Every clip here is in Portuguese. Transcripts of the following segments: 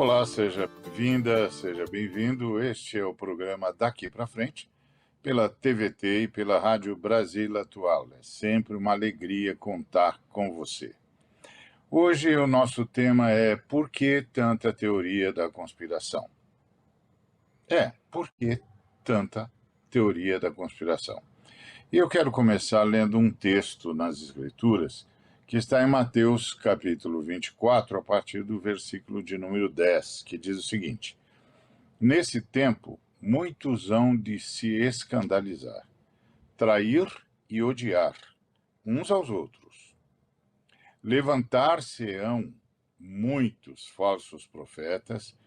Olá, seja bem-vinda, seja bem-vindo. Este é o programa Daqui para Frente, pela TVT e pela Rádio Brasil Atual. É sempre uma alegria contar com você. Hoje o nosso tema é por que tanta teoria da conspiração? Por que tanta teoria da conspiração? E eu quero começar lendo um texto nas Escrituras que está em Mateus capítulo 24, a partir do versículo de número 10, que diz o seguinte: Nesse tempo, muitos hão de se escandalizar, trair e odiar uns aos outros. Levantar-se-ão muitos falsos profetas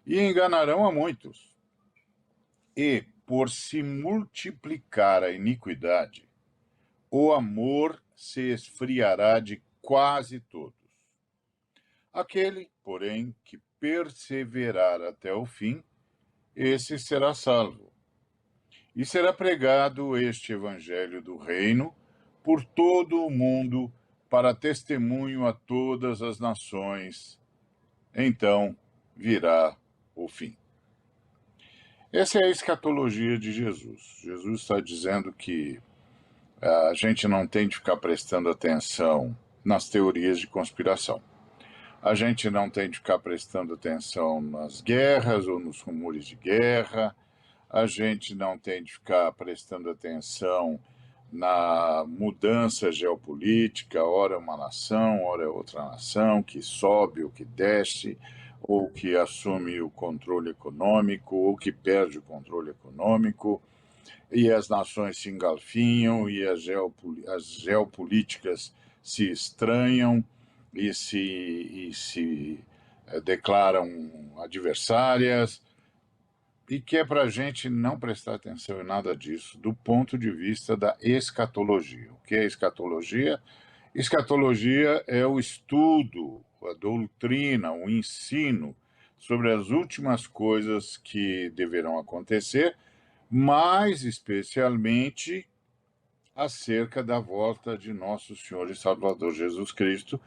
e enganarão a muitos. E, por se multiplicar a iniquidade, o amor se esfriará de quase todos. Aquele, porém, que perseverar até o fim, esse será salvo. E será pregado este evangelho do reino por todo o mundo para testemunho a todas as nações. Então virá o fim. Essa é a escatologia de Jesus. Jesus está dizendo que a gente não tem de ficar prestando atenção nas teorias de conspiração. A gente não tem de ficar prestando atenção nas guerras ou nos rumores de guerra. A gente não tem de ficar prestando atenção na mudança geopolítica, ora é uma nação, ora é outra nação, que sobe ou que desce, ou que assume o controle econômico, ou que perde o controle econômico, e as nações se engalfinham, e as geopolíticas se estranham e se declaram adversárias, e que é para a gente não prestar atenção em nada disso do ponto de vista da escatologia. O que é escatologia? Escatologia é o estudo, a doutrina, o ensino sobre as últimas coisas que deverão acontecer, mais especialmente acerca da volta de nosso Senhor e Salvador Jesus Cristo,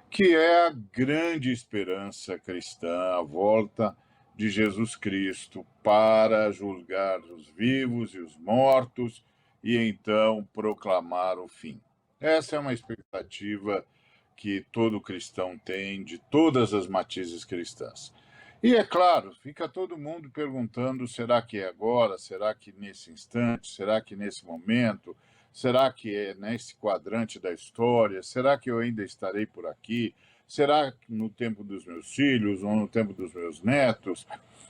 que é a grande esperança cristã, a volta de Jesus Cristo para julgar os vivos e os mortos e então proclamar o fim. Essa é uma expectativa que todo cristão tem de todas as matizes cristãs. E é claro, fica todo mundo perguntando, será que é agora? Será que nesse instante? Será que nesse momento? Será que é nesse quadrante da história? Será que eu ainda estarei por aqui? Será que no tempo dos meus filhos ou no tempo dos meus netos?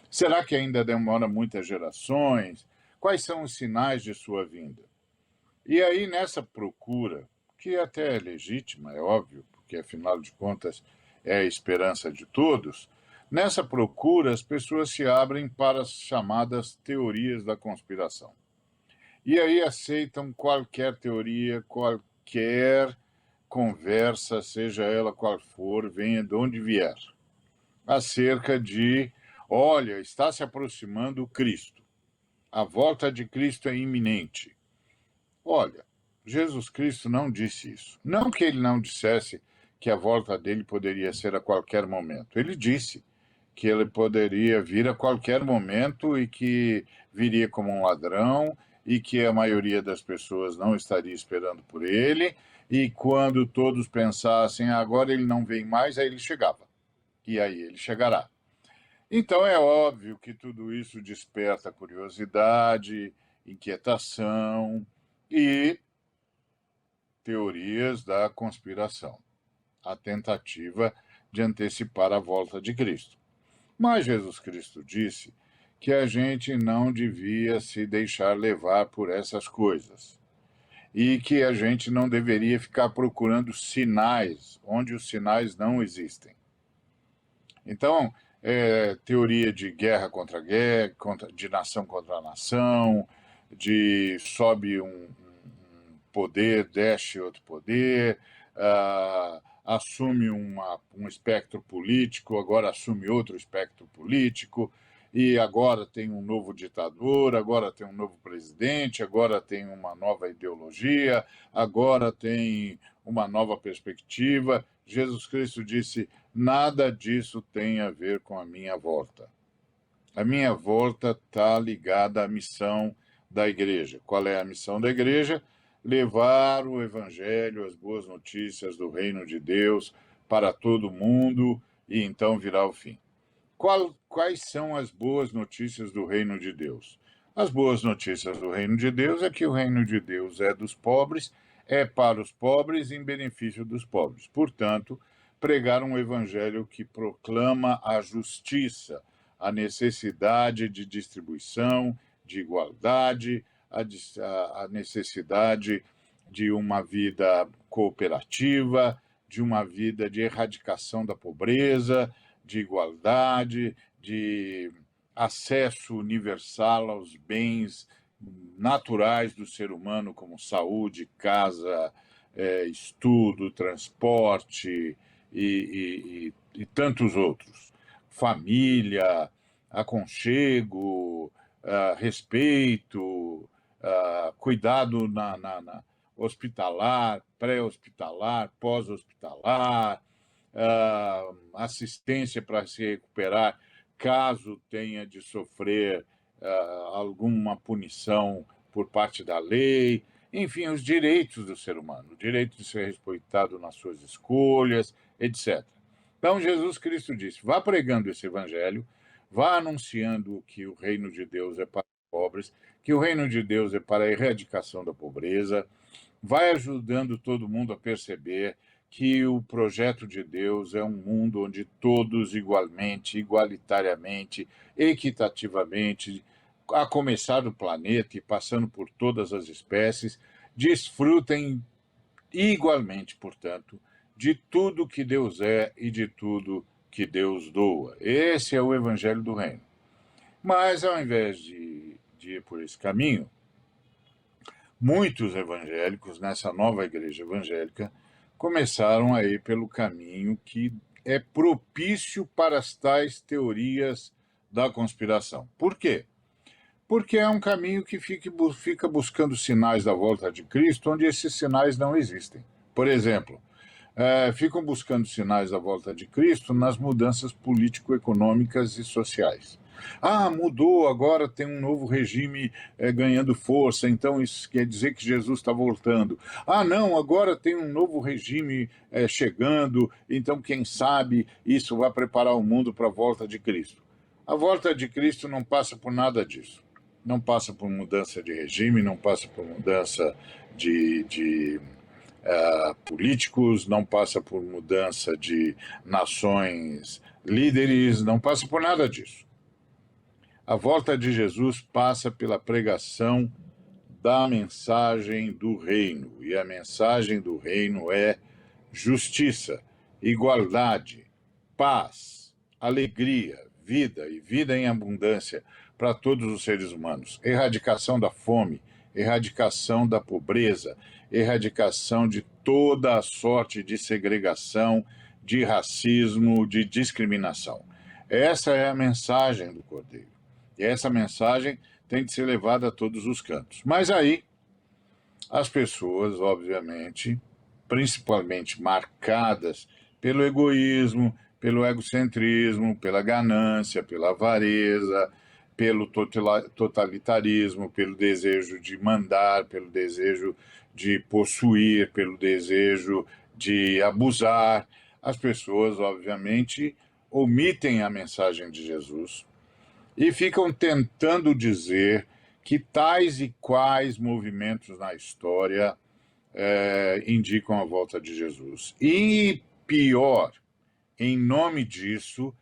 Será que ainda demora muitas gerações? Quais são os sinais de sua vinda? E aí, nessa procura, que até é legítima, é óbvio, porque afinal de contas é a esperança de todos, nessa procura as pessoas se abrem para as chamadas teorias da conspiração. E aí aceitam qualquer teoria, qualquer conversa, seja ela qual for, venha de onde vier, acerca de, olha, está se aproximando o Cristo, a volta de Cristo é iminente. Olha, Jesus Cristo não disse isso. Não que ele não dissesse que a volta dele poderia ser a qualquer momento. Ele disse que ele poderia vir a qualquer momento e que viria como um ladrão e que a maioria das pessoas não estaria esperando por ele, e quando todos pensassem, agora ele não vem mais, aí ele chegava. E aí ele chegará. Então é óbvio que tudo isso desperta curiosidade, inquietação e teorias da conspiração, a tentativa de antecipar a volta de Cristo. Mas Jesus Cristo disse que a gente não devia se deixar levar por essas coisas e que a gente não deveria ficar procurando sinais onde os sinais não existem. Então, teoria de guerra, de nação contra nação, de sobe um poder, desce outro poder, assume um espectro político, agora assume outro espectro político, e agora tem um novo ditador, agora tem um novo presidente, agora tem uma nova ideologia, agora tem uma nova perspectiva. Jesus Cristo disse, Nada disso tem a ver com a minha volta. A minha volta está ligada à missão da igreja. Qual é a missão da igreja? Levar o evangelho, as boas notícias do reino de Deus para todo mundo e então virá o fim. Quais são as boas notícias do reino de Deus? As boas notícias do reino de Deus é que o reino de Deus é dos pobres, é para os pobres, em benefício dos pobres. Portanto, pregar um evangelho que proclama a justiça, a necessidade de distribuição, de igualdade, a necessidade de uma vida cooperativa, de uma vida de erradicação da pobreza, de igualdade, de acesso universal aos bens naturais do ser humano, como saúde, casa, estudo, transporte e tantos outros. Família, aconchego, respeito, cuidado na hospitalar, pré-hospitalar, pós-hospitalar, assistência para se recuperar caso tenha de sofrer alguma punição por parte da lei, enfim, os direitos do ser humano, o direito de ser respeitado nas suas escolhas, etc. Então, Jesus Cristo disse: vá pregando esse evangelho, vá anunciando que o reino de Deus é para os pobres, que o reino de Deus é para a erradicação da pobreza, vai ajudando todo mundo a perceber que o projeto de Deus é um mundo onde todos igualmente, igualitariamente, equitativamente, a começar do planeta e passando por todas as espécies, desfrutem igualmente, portanto, de tudo que Deus é e de tudo que Deus doa. Esse é o evangelho do reino. Mas, ao invés de ir por esse caminho, muitos evangélicos, nessa nova igreja evangélica, começaram a ir pelo caminho que é propício para as tais teorias da conspiração. Por quê? Porque é um caminho que fica buscando sinais da volta de Cristo, onde esses sinais não existem. Por exemplo, ficam buscando sinais da volta de Cristo nas mudanças político-econômicas e sociais. Mudou, agora tem um novo regime ganhando força, então isso quer dizer que Jesus está voltando. Não, agora tem um novo regime chegando, então quem sabe isso vai preparar o mundo para a volta de Cristo. A volta de Cristo não passa por nada disso. Não passa por mudança de regime, não passa por mudança de políticos, não passa por mudança de nações líderes, não passa por nada disso. A volta de Jesus passa pela pregação da mensagem do reino, e a mensagem do reino é justiça, igualdade, paz, alegria, vida e vida em abundância para todos os seres humanos, erradicação da fome, erradicação da pobreza, erradicação de toda a sorte de segregação, de racismo, de discriminação. Essa é a mensagem do Cordeiro. E essa mensagem tem de ser levada a todos os cantos. Mas aí, as pessoas, obviamente, principalmente marcadas pelo egoísmo, pelo egocentrismo, pela ganância, pela avareza, pelo totalitarismo, pelo desejo de mandar, pelo desejo de possuir, pelo desejo de abusar. As pessoas, obviamente, omitem a mensagem de Jesus e ficam tentando dizer que tais e quais movimentos na história indicam a volta de Jesus. E pior, em nome disso,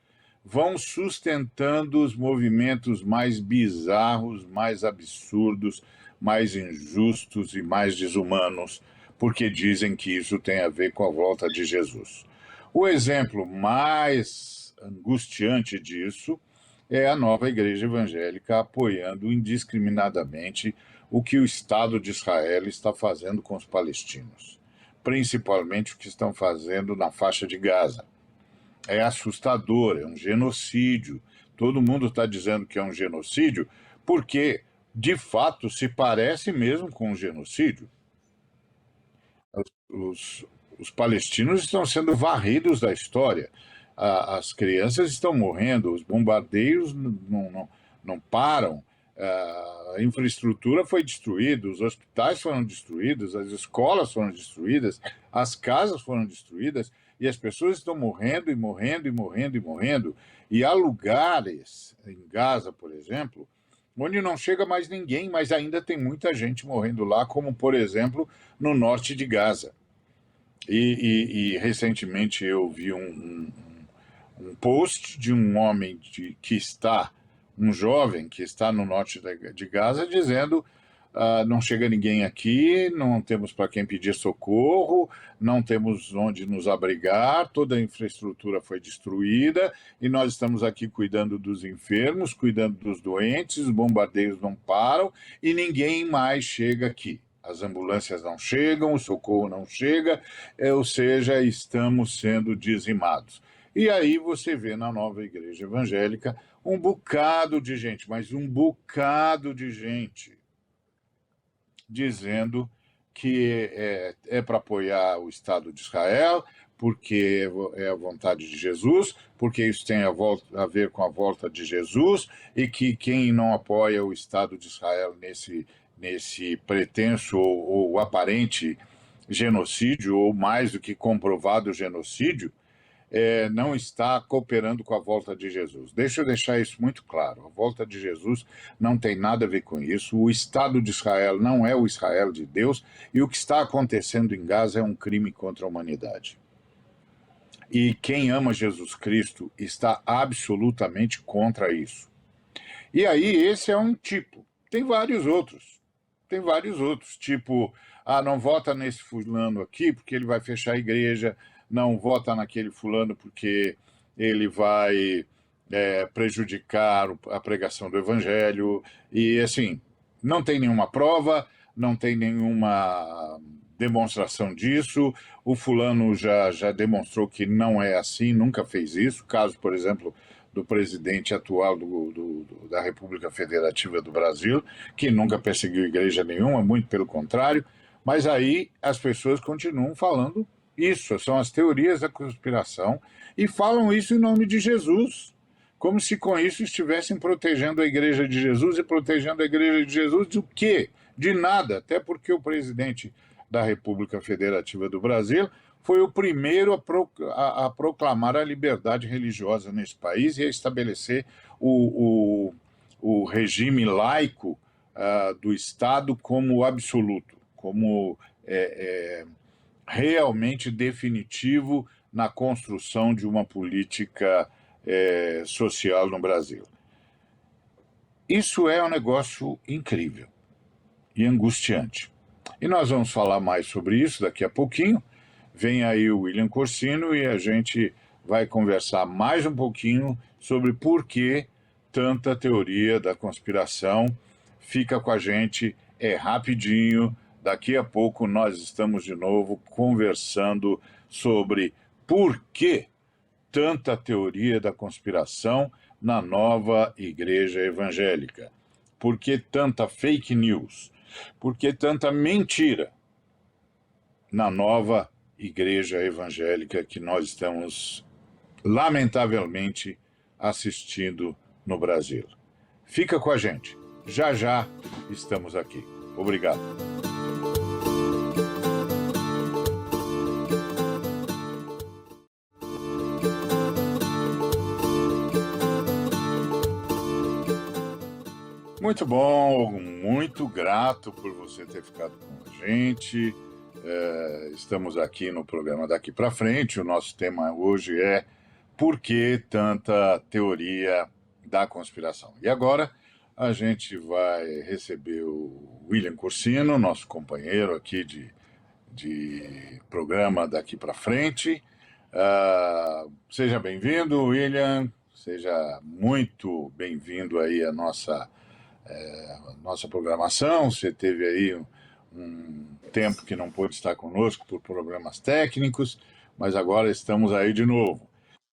vão sustentando os movimentos mais bizarros, mais absurdos, mais injustos e mais desumanos, porque dizem que isso tem a ver com a volta de Jesus. O exemplo mais angustiante disso é a nova igreja evangélica apoiando indiscriminadamente o que o Estado de Israel está fazendo com os palestinos, principalmente o que estão fazendo na faixa de Gaza. É assustador, é um genocídio. Todo mundo está dizendo que é um genocídio porque, de fato, se parece mesmo com um genocídio. Os palestinos estão sendo varridos da história. as crianças estão morrendo, os bombardeios não param, a infraestrutura foi destruída, os hospitais foram destruídos, as escolas foram destruídas, as casas foram destruídas, e as pessoas estão morrendo e morrendo e morrendo e morrendo. E há lugares, em Gaza, por exemplo, onde não chega mais ninguém, mas ainda tem muita gente morrendo lá, como, por exemplo, no norte de Gaza. E recentemente eu vi um post de um homem um jovem que está no norte de Gaza, dizendo: não chega ninguém aqui, não temos para quem pedir socorro, não temos onde nos abrigar, toda a infraestrutura foi destruída e nós estamos aqui cuidando dos enfermos, cuidando dos doentes, os bombardeios não param e ninguém mais chega aqui. As ambulâncias não chegam, o socorro não chega, ou seja, estamos sendo dizimados. E aí você vê na Nova Igreja Evangélica um bocado de gente, mas um bocado de gente, dizendo que é para apoiar o Estado de Israel, porque é a vontade de Jesus, porque isso tem a ver com a volta de Jesus, e que quem não apoia o Estado de Israel nesse pretenso ou aparente genocídio, ou mais do que comprovado genocídio, não está cooperando com a volta de Jesus. Deixa eu deixar isso muito claro. A volta de Jesus não tem nada a ver com isso. O Estado de Israel não é o Israel de Deus, e o que está acontecendo em Gaza é um crime contra a humanidade. E quem ama Jesus Cristo está absolutamente contra isso. E aí esse é um tipo. Tem vários outros. Tipo, não vota nesse fulano aqui porque ele vai fechar a igreja, não vota naquele fulano porque ele vai prejudicar a pregação do evangelho. E, assim, não tem nenhuma prova, não tem nenhuma demonstração disso. O fulano já demonstrou que não é assim, nunca fez isso. Caso, por exemplo, do presidente atual da República Federativa do Brasil, que nunca perseguiu igreja nenhuma, muito pelo contrário. Mas aí as pessoas continuam falando isso, são as teorias da conspiração, e falam isso em nome de Jesus, como se com isso estivessem protegendo a Igreja de Jesus. E protegendo a Igreja de Jesus de quê? De nada, até porque o presidente da República Federativa do Brasil foi o primeiro a proclamar a liberdade religiosa nesse país e a estabelecer o regime laico do Estado como absoluto, como realmente definitivo na construção de uma política social no Brasil. Isso é um negócio incrível e angustiante. E nós vamos falar mais sobre isso daqui a pouquinho. Vem aí o William Corsino e a gente vai conversar mais um pouquinho sobre por que tanta teoria da conspiração. Fica com a gente, é rapidinho. Daqui a pouco nós estamos de novo conversando sobre por que tanta teoria da conspiração na Nova Igreja Evangélica. Por que tanta fake news? Por que tanta mentira na Nova Igreja Evangélica que nós estamos, lamentavelmente, assistindo no Brasil? Fica com a gente. Já já estamos aqui. Obrigado. Muito bom, muito grato por você ter ficado com a gente. Estamos aqui no programa Daqui para Frente. O nosso tema hoje é por que tanta teoria da conspiração? E agora a gente vai receber o William Corsino, nosso companheiro aqui de programa Daqui para Frente. Seja bem-vindo, William. Seja muito bem-vindo aí à nossa programação. Você teve aí um tempo que não pôde estar conosco por problemas técnicos, mas agora estamos aí de novo.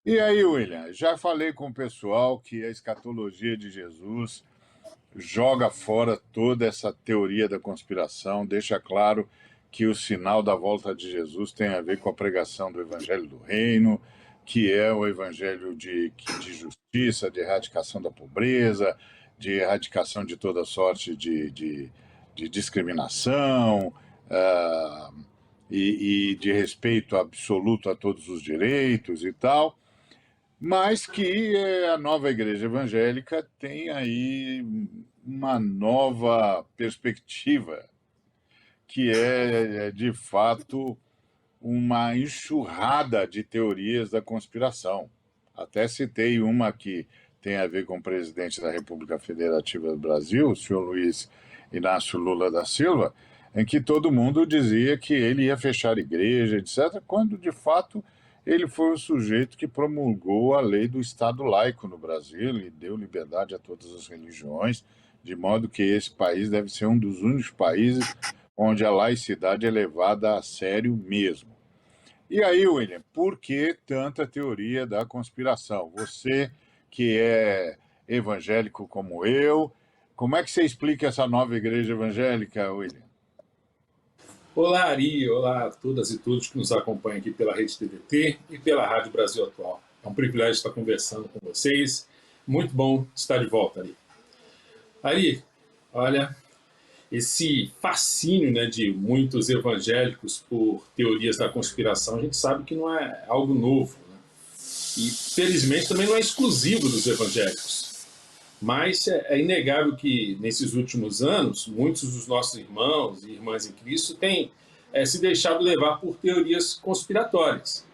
E aí, William, já falei com o pessoal que a escatologia de Jesus joga fora toda essa teoria da conspiração, deixa claro que o sinal da volta de Jesus tem a ver com a pregação do Evangelho do Reino, que é o evangelho de justiça, de erradicação da pobreza, de erradicação de toda sorte de discriminação, ah, e de respeito absoluto a todos os direitos e tal, mas que a nova igreja evangélica tem aí uma nova perspectiva, que é, de fato, uma enxurrada de teorias da conspiração. Até citei uma que tem a ver com o presidente da República Federativa do Brasil, o senhor Luiz Inácio Lula da Silva, em que todo mundo dizia que ele ia fechar a igreja, etc., quando, de fato, ele foi o sujeito que promulgou a lei do Estado laico no Brasil e deu liberdade a todas as religiões, de modo que esse país deve ser um dos únicos países onde a laicidade é levada a sério mesmo. E aí, William, por que tanta teoria da conspiração? Você que é evangélico como eu, como é que você explica essa nova igreja evangélica, William? Olá, Ari. Olá a todas e todos que nos acompanham aqui pela Rede TVT e pela Rádio Brasil Atual. É um privilégio estar conversando com vocês. Muito bom estar de volta, Ari. Ari, olha, esse fascínio, né, de muitos evangélicos por teorias da conspiração, a gente sabe que não é algo novo, né? E, felizmente, também não é exclusivo dos evangélicos. Mas é inegável que, nesses últimos anos, muitos dos nossos irmãos e irmãs em Cristo têm se deixado levar por teorias conspiratórias.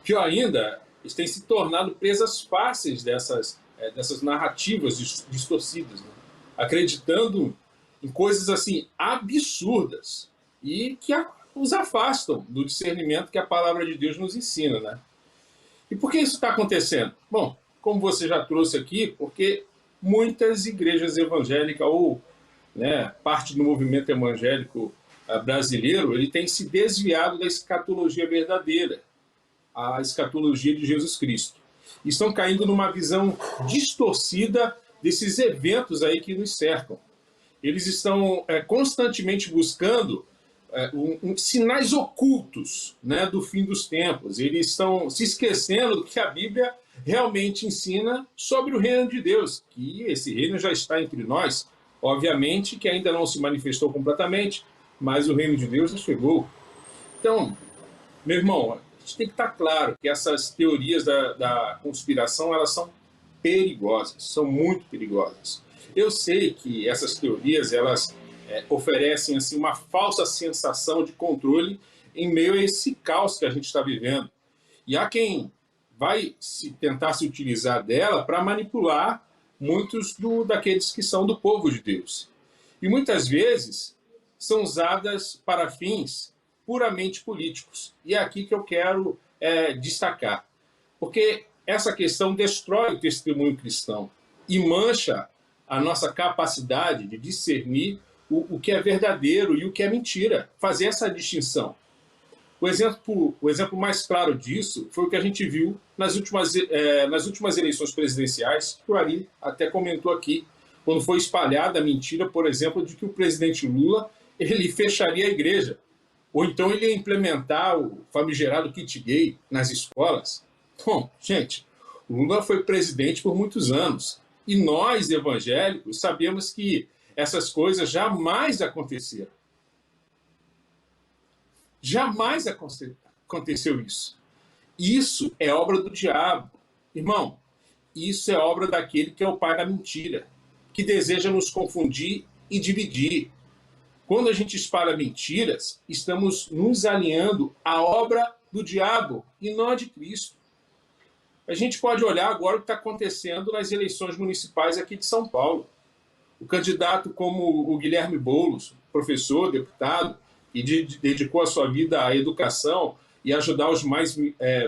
Pior ainda, eles têm se tornado presas fáceis dessas narrativas distorcidas, né? Acreditando em coisas assim absurdas e que os afastam do discernimento que a palavra de Deus nos ensina, né? E por que isso está acontecendo? Bom, como você já trouxe aqui, porque muitas igrejas evangélicas ou, né, parte do movimento evangélico brasileiro, ele tem se desviado da escatologia verdadeira, a escatologia de Jesus Cristo. E estão caindo numa visão distorcida desses eventos aí que nos cercam. Eles estão constantemente buscando sinais ocultos, né, do fim dos tempos. Eles estão se esquecendo do que a Bíblia realmente ensina sobre o reino de Deus, que esse reino já está entre nós, obviamente que ainda não se manifestou completamente, mas o reino de Deus já chegou. Então, meu irmão, a gente tem que estar claro que essas teorias da conspiração, elas são perigosas, são muito perigosas. Eu sei que essas teorias, elas oferecem assim, uma falsa sensação de controle em meio a esse caos que a gente está vivendo. E há quem vai tentar se utilizar dela para manipular muitos daqueles que são do povo de Deus. E muitas vezes são usadas para fins puramente políticos. E é aqui que eu quero destacar. Porque essa questão destrói o testemunho cristão e mancha a nossa capacidade de discernir o que é verdadeiro e o que é mentira. Fazer essa distinção. O exemplo mais claro disso foi o que a gente viu nas últimas eleições presidenciais, que o Ari até comentou aqui, quando foi espalhada a mentira, por exemplo, de que o presidente Lula ele fecharia a igreja, ou então ele ia implementar o famigerado kit gay nas escolas. Bom, gente, o Lula foi presidente por muitos anos, e nós, evangélicos, sabemos que essas coisas jamais aconteceram. Jamais aconteceu isso. Isso é obra do diabo. Irmão, isso é obra daquele que é o pai da mentira, que deseja nos confundir e dividir. Quando a gente espalha mentiras, estamos nos alinhando à obra do diabo e não a de Cristo. A gente pode olhar agora o que está acontecendo nas eleições municipais aqui de São Paulo. O candidato como o Guilherme Boulos, professor, deputado, e dedicou a sua vida à educação e ajudar os mais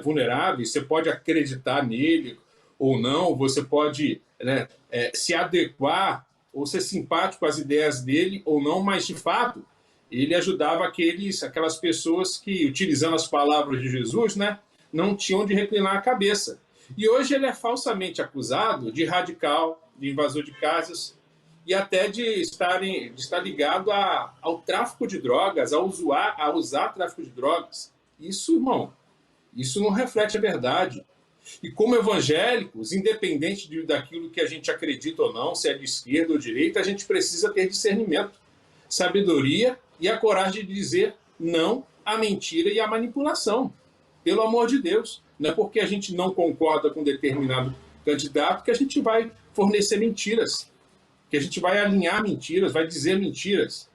vulneráveis, você pode acreditar nele ou não, você pode, né, se adequar ou ser simpático às ideias dele ou não, mas, de fato, ele ajudava aquelas pessoas que, utilizando as palavras de Jesus, né, não tinham de reclinar a cabeça. E hoje ele é falsamente acusado de radical, de invasor de casas, e até de estar ligado ao tráfico de drogas, a usar tráfico de drogas. Isso, irmão, isso não reflete a verdade. E como evangélicos, independente daquilo que a gente acredita ou não, se é de esquerda ou direita, a gente precisa ter discernimento, sabedoria e a coragem de dizer não à mentira e à manipulação. Pelo amor de Deus. Não é porque a gente não concorda com determinado candidato que a gente vai fornecer mentiras, que a gente vai alinhar mentiras, vai dizer mentiras.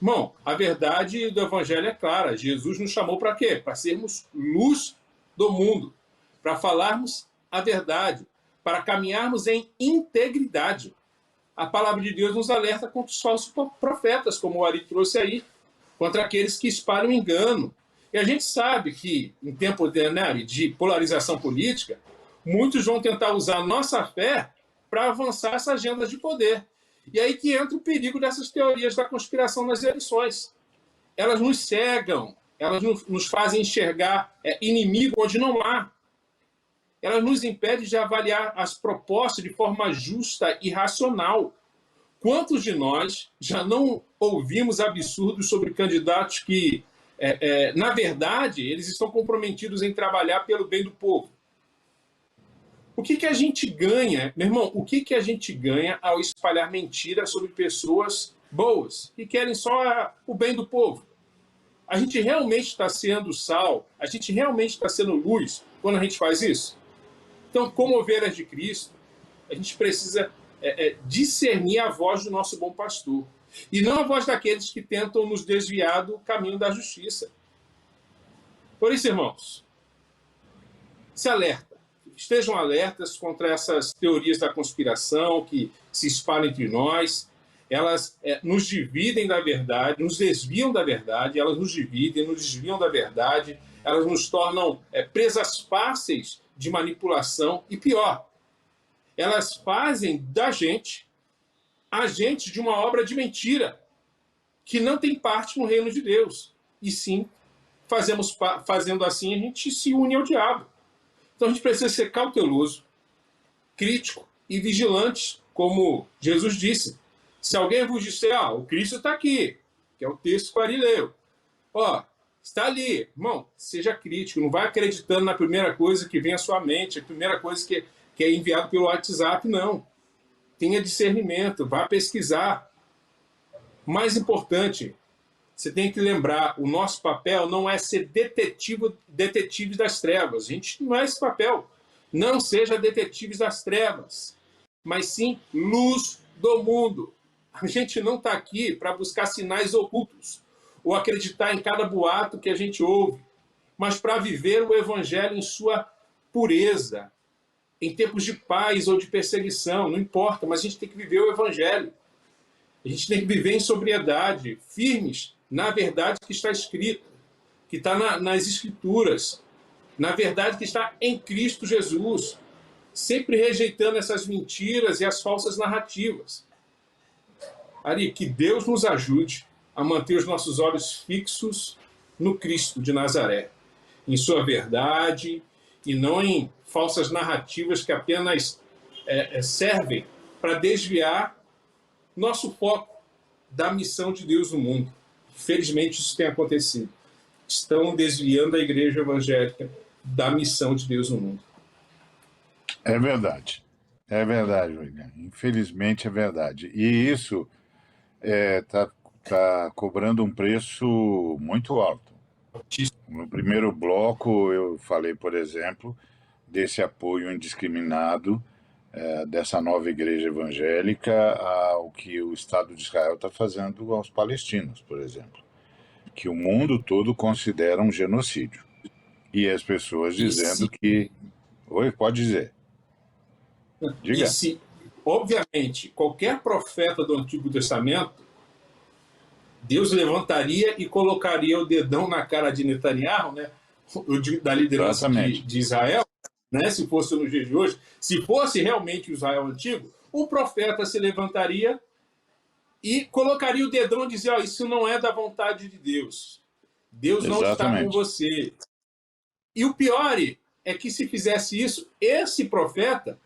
Irmão, a verdade do evangelho é clara. Jesus nos chamou para quê? Para sermos luz do mundo, para falarmos a verdade, para caminharmos em integridade. A palavra de Deus nos alerta contra os falsos profetas, como o Ari trouxe aí, contra aqueles que espalham engano. E a gente sabe que, em tempo de polarização política, muitos vão tentar usar a nossa fé para avançar essa agenda de poder. E aí que entra o perigo dessas teorias da conspiração nas eleições. Elas nos cegam, elas nos fazem enxergar inimigo onde não há. Elas nos impedem de avaliar as propostas de forma justa e racional. Quantos de nós já não ouvimos absurdos sobre candidatos que, na verdade, eles estão comprometidos em trabalhar pelo bem do povo? O que a gente ganha, meu irmão, o que a gente ganha ao espalhar mentiras sobre pessoas boas, que querem só o bem do povo? A gente realmente está sendo sal, a gente realmente está sendo luz quando a gente faz isso? Então, como ovelhas de Cristo, a gente precisa discernir a voz do nosso bom pastor. E não a voz daqueles que tentam nos desviar do caminho da justiça. Por isso, irmãos, se alerta. Estejam alertas contra essas teorias da conspiração que se espalham entre nós. Elas nos dividem da verdade, nos desviam da verdade, elas nos dividem, nos desviam da verdade, elas nos tornam presas fáceis de manipulação e, pior, elas fazem da gente agentes de uma obra de mentira que não tem parte no reino de Deus. E sim, fazendo assim, a gente se une ao diabo. Então a gente precisa ser cauteloso, crítico e vigilante, como Jesus disse. Se alguém vos disser, o Cristo está aqui, que é o texto que o Ari leu. Está ali. Irmão, seja crítico, não vai acreditando na primeira coisa que vem à sua mente, a primeira coisa que é enviado pelo WhatsApp, não. Tenha discernimento, vá pesquisar. Mais importante, você tem que lembrar, o nosso papel não é ser detetive das trevas. A gente não é esse papel. Não seja detetives das trevas, mas sim luz do mundo. A gente não está aqui para buscar sinais ocultos ou acreditar em cada boato que a gente ouve, mas para viver o evangelho em sua pureza, em tempos de paz ou de perseguição, não importa, mas a gente tem que viver o evangelho. A gente tem que viver em sobriedade, firmes na verdade que está escrita, que está nas Escrituras, na verdade que está em Cristo Jesus, sempre rejeitando essas mentiras e as falsas narrativas. Ari, que Deus nos ajude a manter os nossos olhos fixos no Cristo de Nazaré, em sua verdade e não em falsas narrativas que apenas servem para desviar nosso foco da missão de Deus no mundo. Felizmente isso tem acontecido. Estão desviando a igreja evangélica da missão de Deus no mundo. É verdade, William. Infelizmente é verdade. E isso está cobrando um preço muito alto. No primeiro bloco eu falei, por exemplo, desse apoio indiscriminado dessa nova igreja evangélica ao que o Estado de Israel está fazendo aos palestinos, por exemplo, que o mundo todo considera um genocídio. E as pessoas dizendo que... Oi, pode dizer. Diga. E se, obviamente, qualquer profeta do Antigo Testamento, Deus levantaria e colocaria o dedão na cara de Netanyahu, né? Da liderança de Israel, né? Se fosse no dia de hoje, se fosse realmente o Israel antigo, um profeta se levantaria e colocaria o dedão e dizia, isso não é da vontade de Deus. Deus não está com você. E o pior é que se fizesse isso, esse profeta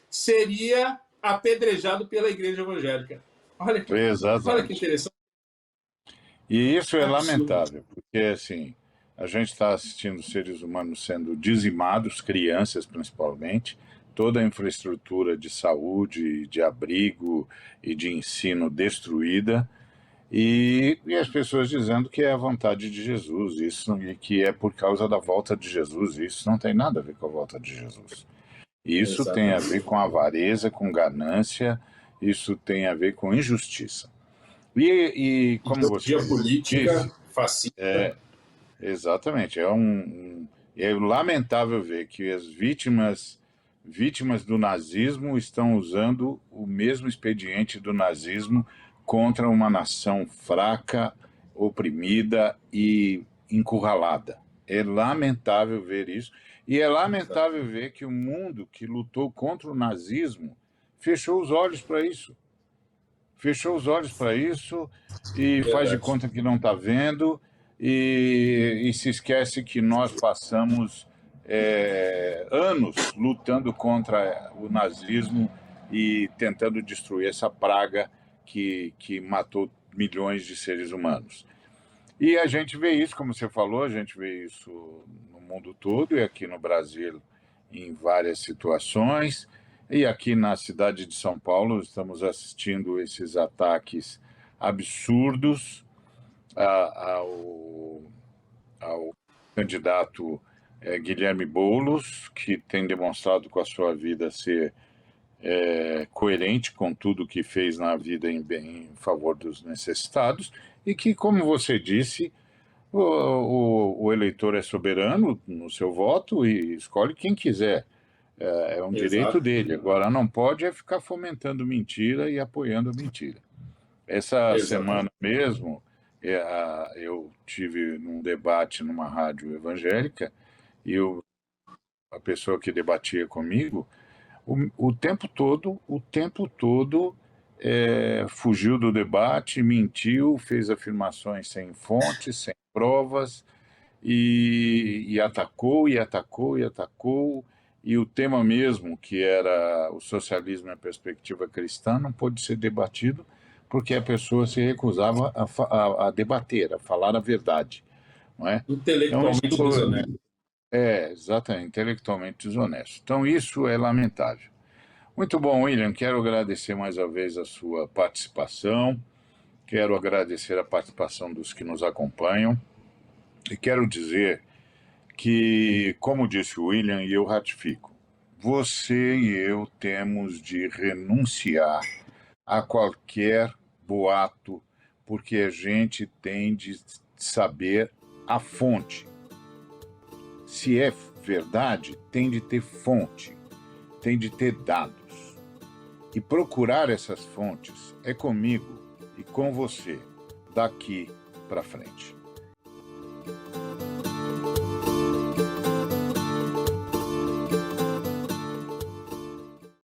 seria apedrejado pela igreja evangélica. Olha que interessante. E isso é lamentável, porque assim, a gente está assistindo seres humanos sendo dizimados, crianças principalmente, toda a infraestrutura de saúde, de abrigo e de ensino destruída, e as pessoas dizendo que é a vontade de Jesus, isso, e que é por causa da volta de Jesus. Isso não tem nada a ver com a volta de Jesus. Isso tem a ver com avareza, com ganância, isso tem a ver com injustiça. E como você política disse, fascista. exatamente, é lamentável ver que as vítimas do nazismo estão usando o mesmo expediente do nazismo contra uma nação fraca, oprimida e encurralada. É lamentável ver isso. E é lamentável ver que o mundo que lutou contra o nazismo fechou os olhos para isso. Fechou os olhos para isso e faz de conta que não está vendo e se esquece que nós passamos anos lutando contra o nazismo e tentando destruir essa praga que matou milhões de seres humanos. E a gente vê isso, como você falou, a gente vê isso no mundo todo e aqui no Brasil em várias situações. E aqui na cidade de São Paulo estamos assistindo esses ataques absurdos ao candidato Guilherme Boulos, que tem demonstrado com a sua vida ser coerente com tudo que fez na vida em favor dos necessitados, e que, como você disse, o eleitor é soberano no seu voto e escolhe quem quiser. É um direito dele. Agora, não pode ficar fomentando mentira e apoiando mentira. Essa semana mesmo, eu tive um debate numa rádio evangélica e a pessoa que debatia comigo, o tempo todo, fugiu do debate, mentiu, fez afirmações sem fontes, sem provas, e atacou, e atacou, e atacou, e o tema mesmo, que era o socialismo e a perspectiva cristã, não pôde ser debatido porque a pessoa se recusava a debater, a falar a verdade. Não é? Intelectualmente desonesto. Exatamente, intelectualmente desonesto. Então, isso é lamentável. Muito bom, William. Quero agradecer mais uma vez a sua participação, quero agradecer a participação dos que nos acompanham, e quero dizer que, como disse o William, e eu ratifico, você e eu temos de renunciar a qualquer boato, porque a gente tem de saber a fonte. Se é verdade, tem de ter fonte, tem de ter dados. E procurar essas fontes é comigo e com você, daqui para frente.